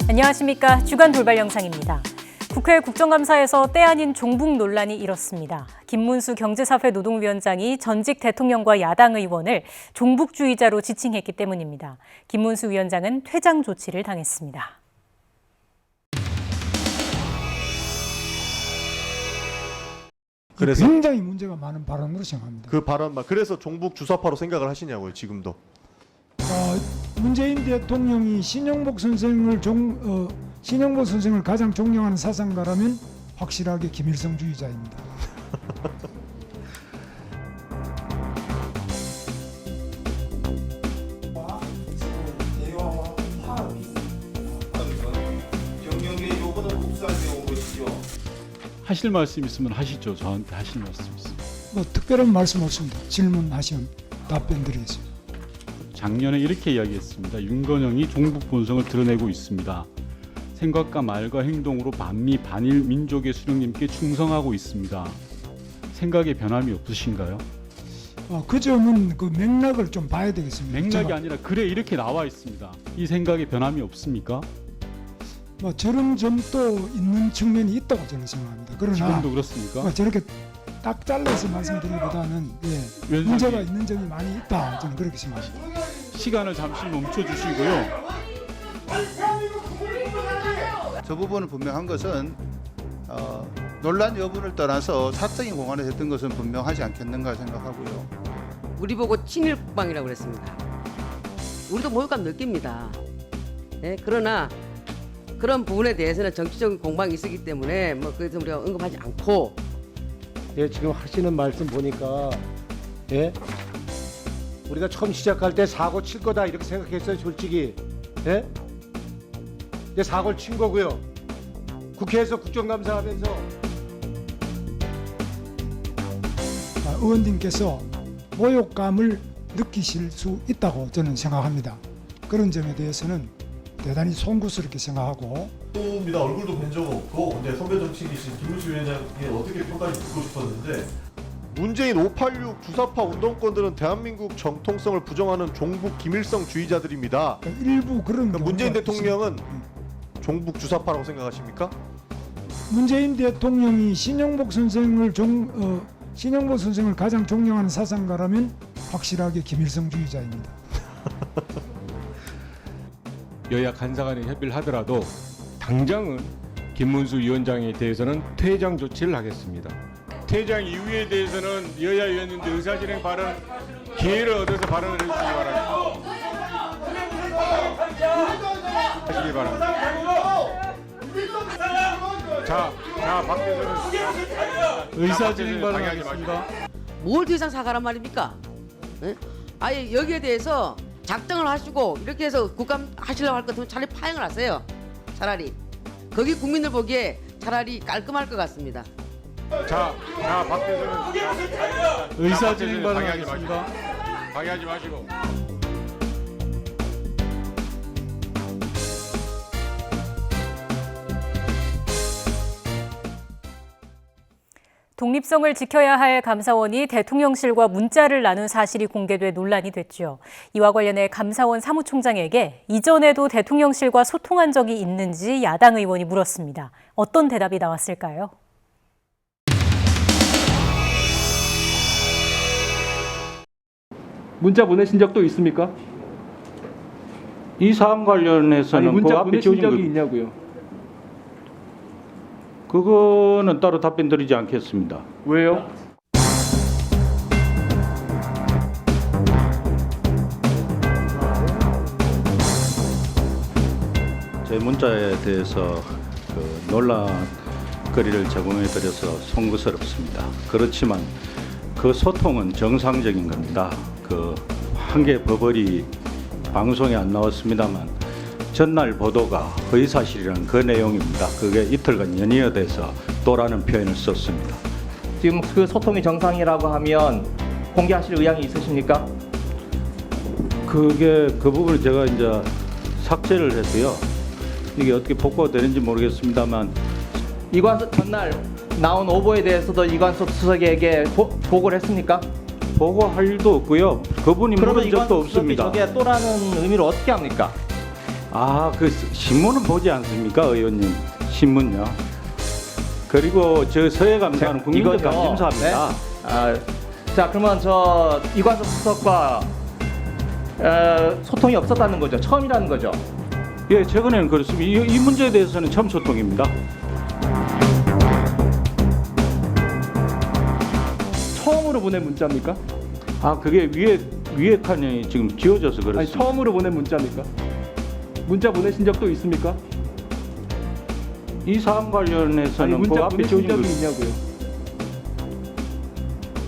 안녕하십니까. 주간 돌발 영상입니다. 국회 국정감사에서 때 아닌 종북 논란이 일었습니다. 김문수 경제사회노동위원장이 전직 대통령과 야당 의원을 종북주의자로 지칭했기 때문입니다. 김문수 위원장은 퇴장 조치를 당했습니다. 그래서 굉장히 문제가 많은 발언으로 생각합니다. 그 발언만 그래서 종북 주사파로 생각을 하시냐고요, 지금도. 문재인 대통령이 신영복 선생을 가장 존경하는 사상가라면 확실하게 김일성주의자입니다. 하실 말씀 있으면 하시죠. 저한테 하실 말씀 있으면. 뭐 특별한 말씀 없습니다. 질문하시면 답변 드리겠습니다. 작년에 이렇게 이야기했습니다. 윤건영이 종북 본성을 드러내고 있습니다. 생각과 말과 행동으로 반미 반일 민족의 수령님께 충성하고 있습니다. 생각에 변함이 없으신가요? 그 점은 그 맥락을 좀 봐야 되겠습니다. 맥락이 아니라 글에 이렇게 나와 있습니다. 이 생각에 변함이 없습니까? 저런 점도 있는 측면이 있다고 저는 생각합니다. 그러나 지금도 그렇습니까? 저렇게 딱 잘라서 말씀드리기보다는 문제가 있는 점이 많이 있다. 저는 그렇게 생각합니다. 시간을 잠시 멈춰주시고요. 저 부분은 분명한 것은 논란 여부를 떠나서 사적인 공간에서 했던 것은 분명하지 않겠는가 생각하고요. 우리 보고 친일국방이라고 그랬습니다. 우리도 모욕감 느낍니다. 네? 그러나 그런 부분에 대해서는 정치적인 공방이 있었기 때문에 그래서 우리가 언급하지 않고. 지금 하시는 말씀 보니까 우리가 처음 시작할 때 사고 칠 거다 이렇게 생각했어요, 솔직히. 사고를 친 거고요. 국회에서 국정감사하면서 의원님께서 모욕감을 느끼실 수 있다고 저는 생각합니다. 그런 점에 대해서는 대단히 송구스럽게 생각하고. 입니다. 얼굴도 뵌 적 없고, 근데 선배 정치인이신 김문수 위원장이 어떻게 평가인지 듣고 싶었는데, 문재인 586 주사파 운동권들은 대한민국 정통성을 부정하는 종북 김일성주의자들입니다. 일부 그런 문재인 경우가 대통령은 있습니다. 종북 주사파라고 생각하십니까? 문재인 대통령이 신영복 선생을 가장 존경하는 사상가라면 확실하게 김일성주의자입니다. 여야 간사간에 협의를 하더라도 당장은 김문수 위원장에 대해서는 퇴장 조치를 하겠습니다. 퇴장 이후에 대해서는 여야 의원님들 의사진행 발언 기회를 얻어서 발언을 해주시기 바랍니다. 하시기 바랍니다. 자, 밖에서는 의사진행 발언 방해하지 하겠습니다. 뭘 더 이상 사과란 말입니까? 네? 아예 여기에 대해서 작정을 하시고 이렇게 해서 국감 하시려고 할 것 같으면 차라리 파행을 하세요. 차라리 거기 국민들 보기에 차라리 깔끔할 것 같습니다. 자, 밖에서는 의사진행 발언 방해하지 하겠습니다. 마시고. 방해하지 마시고. 독립성을 지켜야 할 감사원이 대통령실과 문자를 나눈 사실이 공개돼 논란이 됐죠. 이와 관련해 감사원 사무총장에게 이전에도 대통령실과 소통한 적이 있는지 야당 의원이 물었습니다. 어떤 대답이 나왔을까요? 문자 보내신 적도 있습니까? 이 사안 관련해서는 문자 그 앞에 보내신 지워진 적이 거, 있냐고요? 그거는 따로 답변 드리지 않겠습니다. 왜요? 제 문자에 대해서 논란거리를 제공해 드려서 송구스럽습니다. 그렇지만 그 소통은 정상적인 겁니다. 한 개 버벌이 방송에 안 나왔습니다만 전날 보도가 허위사실이라는 그 내용입니다. 그게 이틀간 연이어돼서 또라는 표현을 썼습니다. 지금 그 소통이 정상이라고 하면 공개하실 의향이 있으십니까? 그 부분을 제가 이제 삭제를 해서요. 이게 어떻게 복구가 되는지 모르겠습니다만 이관섭 전날 나온 오보에 대해서도 이관섭 수석에게 보고를 했습니까? 보고할 일도 없고요. 그분이 물은 적도 없습니다. 저게 또라는 의미로 어떻게 합니까? 그 신문은 보지 않습니까, 의원님? 신문요. 그리고 저 서해 감사는 국민적 이거죠. 감심사입니다. 네? 자, 그러면 저 이관섭 수석과 소통이 없었다는 거죠. 처음이라는 거죠. 예, 최근에는 그렇습니다. 이 문제에 대해서는 처음 소통입니다. 처음으로 보낸 문자입니까? 그게 위에 칸이 지금 지워져서 그렇습니다. 아니, 처음으로 보낸 문자입니까? 문자 보내신 적도 있습니까? 이 사안 관련해서는 문자 그 앞에 보내신 지워진 적이 있냐고요.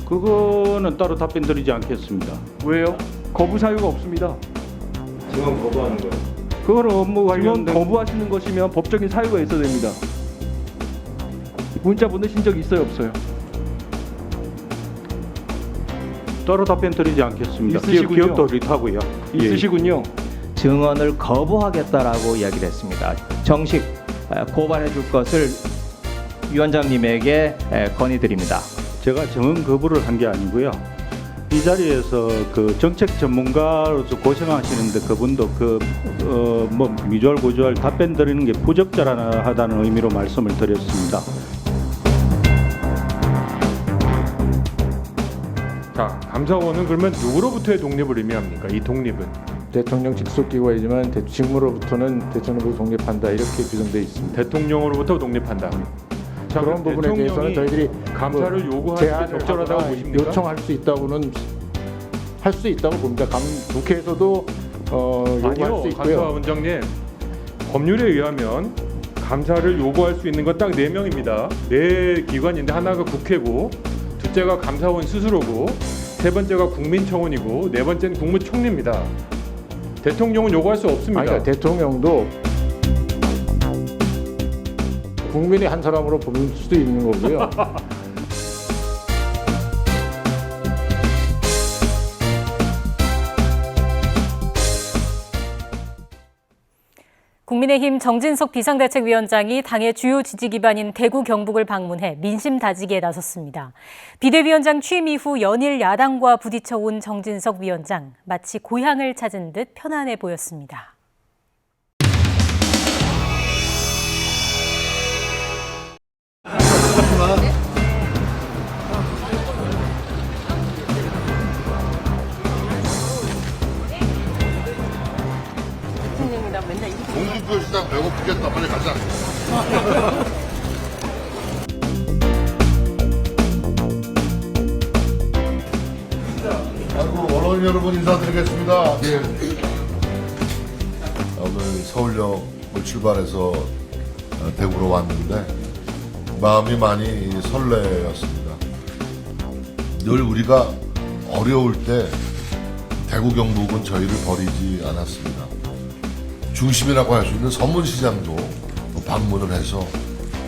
그거는 따로 답변 드리지 않겠습니다. 왜요? 거부 사유가 없습니다. 지금 거부하는 거예요. 그걸 업무 지금 관련된 거부하시는 것이면 법적인 사유가 있어야 됩니다. 문자 보내신 적 있어요, 없어요? 따로 답변 드리지 않겠습니다. 있으시군요. 기억도 흐릿하고요. 있으시군요. 증언을 거부하겠다라고 이야기를 했습니다. 정식 고발해 줄 것을 위원장님에게 건의드립니다. 제가 정언 거부를 한 게 아니고요. 이 자리에서 그 정책 전문가로서 고생하시는데 그분도 미주알고주알 답변 드리는 게 부적절하다는 의미로 말씀을 드렸습니다. 자, 감사원은 그러면 누구로부터의 독립을 의미합니까? 이 독립은 대통령 직속기관이지만 직무로부터는 대통령으로 독립한다 이렇게 규정되어 있습니다. 대통령으로부터 독립한다. 자, 그런 부분에 대해서는 저희들이 감사를 요구하는 게 제안을 적절하다고 하거나 보십니까? 요청할 수 있다고는 할 수 있다고 봅니다. 국회에서도 요구할 아니요, 수 있고요. 감사원장님. 법률에 의하면 감사를 요구할 수 있는 건 딱 4명입니다. 4기관인데 하나가 국회고, 둘째가 감사원 스스로고, 세 번째가 국민청원이고, 네 번째는 국무총리입니다. 대통령은 요구할 수 없습니다. 아니, 그러니까 대통령도 국민의 한 사람으로 볼 수도 있는 거고요. 국민의힘 정진석 비상대책위원장이 당의 주요 지지 기반인 대구 경북을 방문해 민심 다지기에 나섰습니다. 비대위원장 취임 이후 연일 야당과 부딪혀 온 정진석 위원장, 마치 고향을 찾은 듯 편안해 보였습니다. 공주교시장 배고프겠다. 빨리 가자. 아이고, 언론 여러분 인사드리겠습니다. 예. 오늘 서울역을 출발해서 대구로 왔는데 마음이 많이 설레었습니다. 늘 우리가 어려울 때 대구 경북은 저희를 버리지 않았습니다. 중심이라고 할 수 있는 서문시장도 방문을 해서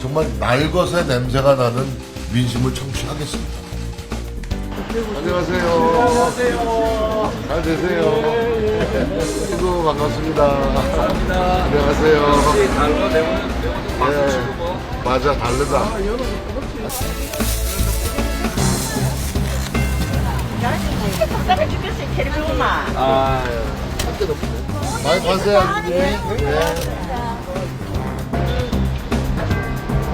정말 날것의 냄새가 나는 민심을 청취하겠습니다. 안녕하세요. 안녕하세요. 잘 되세요. 아이고, 반갑습니다. 감사합니다. 안녕하세요. 네, 맞아, 다르다. 많이 봤어요, 네.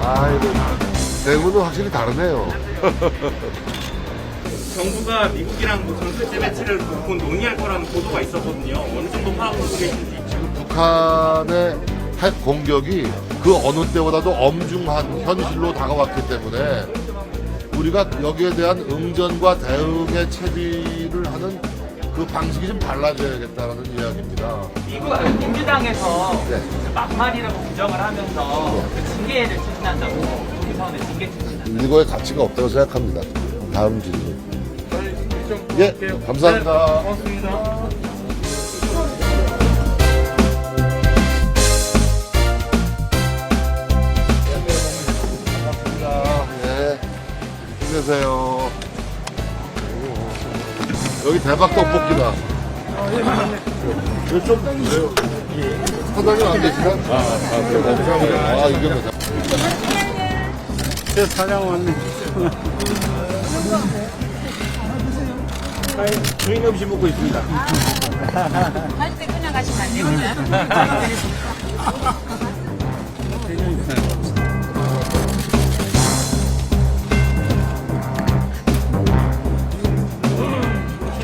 아이고, 대구는 확실히 다르네요. 정부가 미국이랑 뭐 전술제 배치를 곧 논의할 거라는 보도가 있었거든요. 어느 정도 파악하고 계신지. 지금 북한의 핵 공격이 그 어느 때보다도 엄중한 현실로 다가왔기 때문에 우리가 여기에 대한 응전과 대응의 채비를 하는 그 방식이 좀 달라져야겠다는 이야기입니다. 미국 민주당에서 네. 막말이라고 부정을 하면서 그 징계를 추진한다고 조기사원의 징계 추진한다. 이거에 가치가 없다고 생각합니다. 다음 질문. 예, 감사합니다. 네, 고맙습니다. 네, 힘내세요. 여기 대박 떡볶이다. 이거 좀 왜요? 사장님 안 계시나? 감사합니다. 이게 제 사장 왔네. 주인 없이 먹고 있습니다. 나가시면 안 됩니다.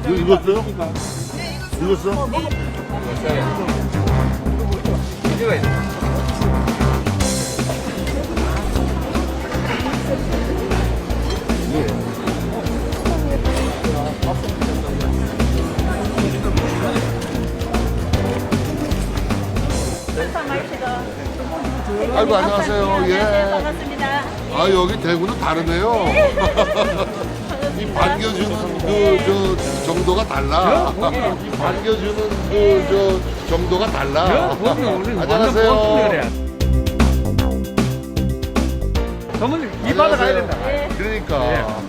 이거 읽었어요? 읽었어? 아이고 안녕하세요. 예. 반갑습니다. 아 여기 대구는 다르네요. 이 반겨주는 그 저 정도가 달라. 이 반겨주는 그 저 정도가 달라. 안녕하세요. 전문 이 받아가야 된다. 그러니까.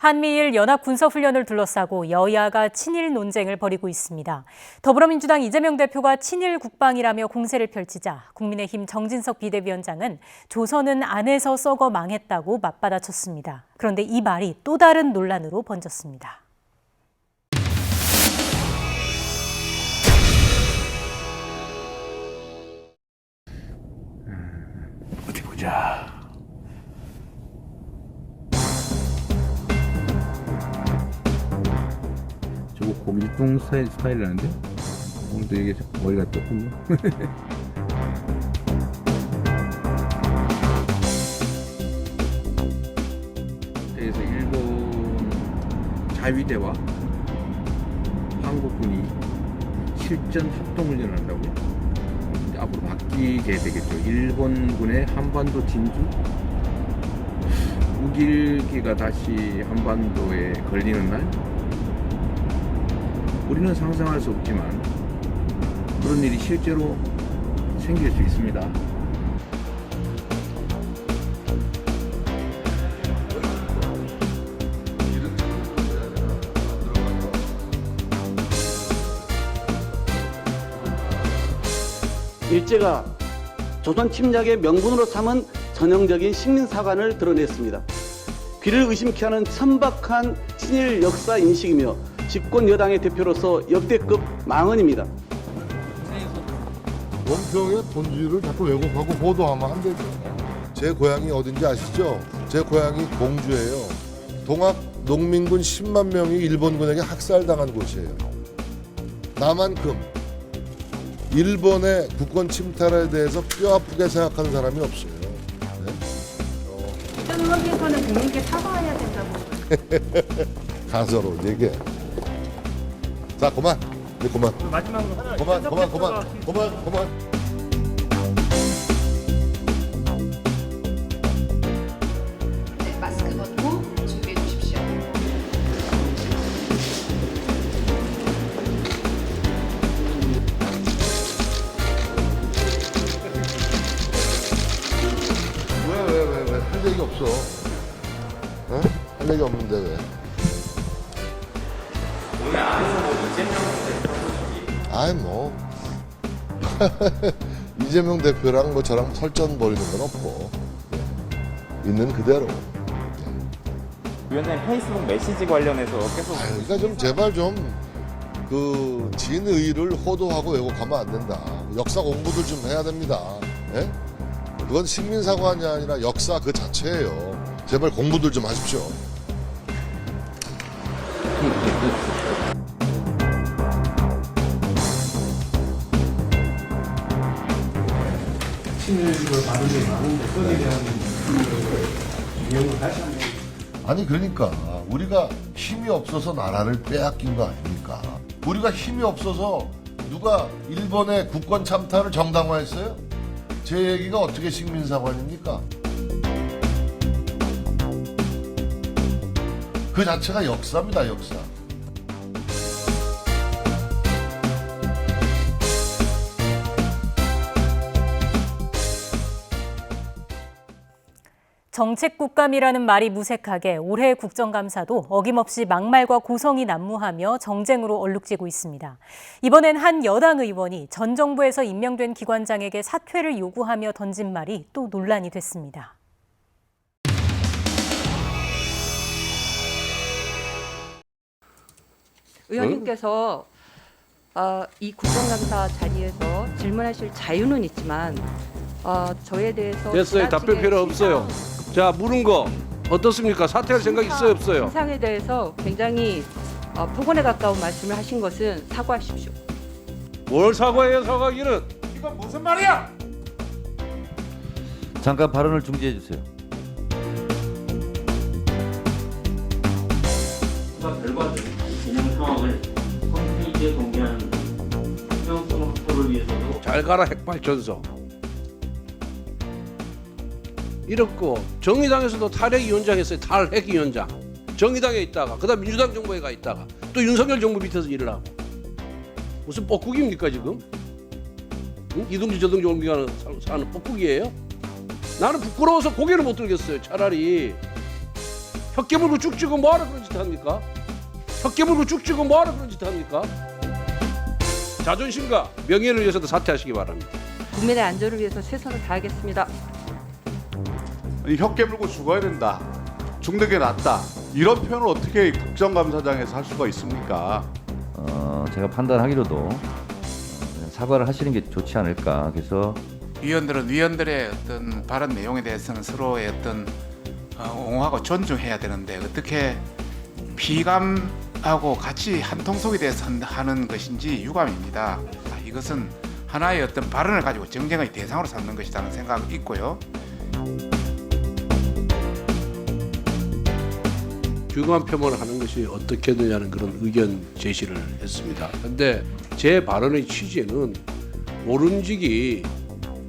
한미일 연합군사훈련을 둘러싸고 여야가 친일 논쟁을 벌이고 있습니다. 더불어민주당 이재명 대표가 친일 국방이라며 공세를 펼치자 국민의힘 정진석 비대위원장은 조선은 안에서 썩어 망했다고 맞받아쳤습니다. 그런데 이 말이 또 다른 논란으로 번졌습니다. 어디 보자. 저거 고밀동 스타일이라는데? 오늘도 이게 머리가 떴군요. 그래서 일본 자위대와 한국군이 실전 합동훈련을 한다고요? 이제 앞으로 바뀌게 되겠죠. 일본군의 한반도 진주? 우길기가 다시 한반도에 걸리는 날? 우리는 상상할 수 없지만 그런 일이 실제로 생길 수 있습니다. 일제가 조선 침략의 명분으로 삼은 전형적인 식민사관을 드러냈습니다. 귀를 의심케 하는 천박한 친일 역사 인식이며 집권 여당의 대표로서 역대급 망언입니다. 원평의 본질을 자꾸 왜곡하고 보도하면 안 되죠. 제 고향이 어딘지 아시죠? 제 고향이 공주예요. 동학 농민군 10만 명이 일본군에게 학살당한 곳이에요. 나만큼 일본의 국권 침탈에 대해서 뼈아프게 생각하는 사람이 없어요. 이전 헌재에서는 국민께 사과해야 된다고. 가서로 얘기해. 자, 그만. 이제 그만. 마지막으로 하나. 그만. 마스크 벗고 준비해 주십시오. 왜? 할 얘기 없어. 어? 할 얘기 없는데 왜? 아이 뭐 이재명 대표랑 뭐 저랑 설전 벌이는 건 없고 있는 그대로. 위원장님 페이스북 메시지 관련해서 계속 그러니까 좀 제발 좀 그 진의를 호도하고 왜곡하면 안 된다. 역사 공부들 좀 해야 됩니다. 예? 그건 식민사관이 아니라 역사 그 자체예요. 제발 공부들 좀 하십시오. 아니 그러니까 우리가 힘이 없어서 나라를 빼앗긴 거 아닙니까? 우리가 힘이 없어서 누가 일본의 국권 참탈을 정당화했어요? 제 얘기가 어떻게 식민사관입니까? 그 자체가 역사입니다, 역사. 정책국감이라는 말이 무색하게 올해 국정감사도 어김없이 막말과 고성이 난무하며 정쟁으로 얼룩지고 있습니다. 이번엔 한 여당 의원이 전 정부에서 임명된 기관장에게 사퇴를 요구하며 던진 말이 또 논란이 됐습니다. 의원님께서 이 국정감사 자리에서 질문하실 자유는 있지만 저에 대해서 됐어요. 답변 필요 없어요. 자, 물은 거 어떻습니까? 사퇴할 생각 있어요, 없어요? 신상에 대해서 굉장히 폭언에 가까운 말씀을 하신 것은 사과하십시오. 뭘 사과해요, 사과기는? 이건 무슨 말이야? 잠깐 발언을 중지해 주세요. 결과적인 진행 상황을 홈페이지에 공개하는 투명성 확보를 위해서도 잘 가라 핵발전소. 이렇고 정의당에서도 탈핵위원장 했어요. 탈핵위원장. 정의당에 있다가 그다음 민주당 정부에 가 있다가 또 윤석열 정부 밑에서 일을 하고. 무슨 뻐꾸기입니까 지금? 응? 이둥지 저둥지 옮기가는 사는 뻐꾸기예요? 나는 부끄러워서 고개를 못 들겠어요. 차라리 혀 깨물고 쭉 찍어 뭐하러 그런 짓 합니까? 혀 깨물고 쭉 찍어 뭐하러 그런 짓 합니까? 자존심과 명예를 위해서도 사퇴하시기 바랍니다. 국민의 안전을 위해서 최선을 다하겠습니다. 혀 깨물고 죽어야 된다. 죽는 게 낫다. 이런 표현을 어떻게 국정감사장에서 할 수가 있습니까? 제가 판단하기로도 그냥 사과를 하시는 게 좋지 않을까. 그래서 위원들은 위원들의 어떤 발언 내용에 대해서는 서로의 어떤 옹호하고 존중해야 되는데 어떻게 피감하고 같이 한 통속에 대해서 하는 것인지 유감입니다. 이것은 하나의 어떤 발언을 가지고 정쟁의 대상으로 삼는 것이라는 생각이 있고요. 균형 표현을 하는 것이 어떻겠느냐는 그런 의견 제시를 했습니다. 근데 제 발언의 취지는 모름지기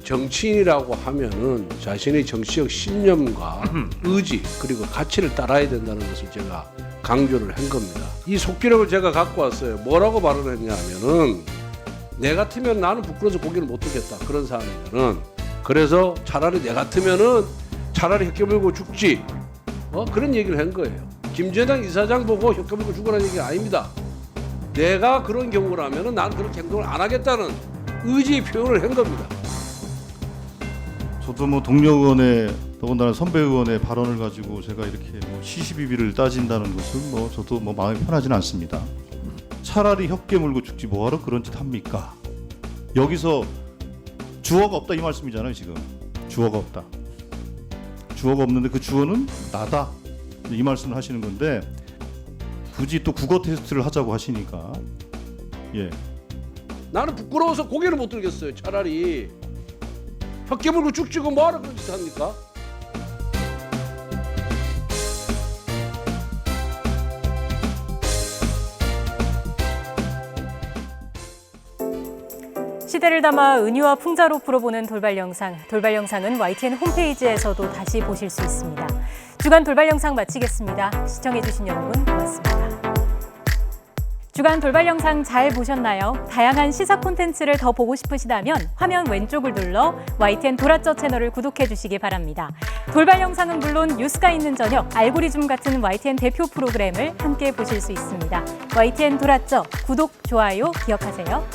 정치인이라고 하면은 자신의 정치적 신념과 의지 그리고 가치를 따라야 된다는 것을 제가 강조를 한 겁니다. 이 속기록을 제가 갖고 왔어요. 뭐라고 발언했냐 하면은 내 같으면 나는 부끄러워서 고개를 못 들겠다. 그런 사람이면은 그래서 차라리 내 같으면은 차라리 혀 깨물고 죽지. 그런 얘기를 한 거예요. 김재당 이사장 보고 혀 깨물고 죽으라는 얘기가 아닙니다. 내가 그런 경우라면은 나는 그런 행동을 안 하겠다는 의지 표현을 한 겁니다. 저도 뭐 동료 의원의 더군다나 선배 의원의 발언을 가지고 제가 이렇게 시시비비를 따진다는 것은 뭐 저도 뭐 마음이 편하지는 않습니다. 차라리 혀 깨물고 죽지 뭐하러 그런 짓 합니까? 여기서 주어가 없다 이 말씀이잖아요. 지금 주어가 없다. 주어가 없는데 그 주어는 나다 이 말씀을 하시는 건데 굳이 또 국어 테스트를 하자고 하시니까 나는 부끄러워서 고개를 못 들겠어요. 차라리 혀 깨물고 쭉 찍어 뭐하러 그런 짓 합니까? 시대를 담아 은유와 풍자로 풀어보는 돌발 영상. 돌발 영상은 YTN 홈페이지에서도 다시 보실 수 있습니다. 주간 돌발 영상 마치겠습니다. 시청해주신 여러분 고맙습니다. 주간 돌발 영상 잘 보셨나요? 다양한 시사 콘텐츠를 더 보고 싶으시다면 화면 왼쪽을 눌러 YTN 돌아쩌 채널을 구독해 주시기 바랍니다. 돌발 영상은 물론 뉴스가 있는 저녁, 알고리즘 같은 YTN 대표 프로그램을 함께 보실 수 있습니다. YTN 돌아쩌 구독, 좋아요 기억하세요.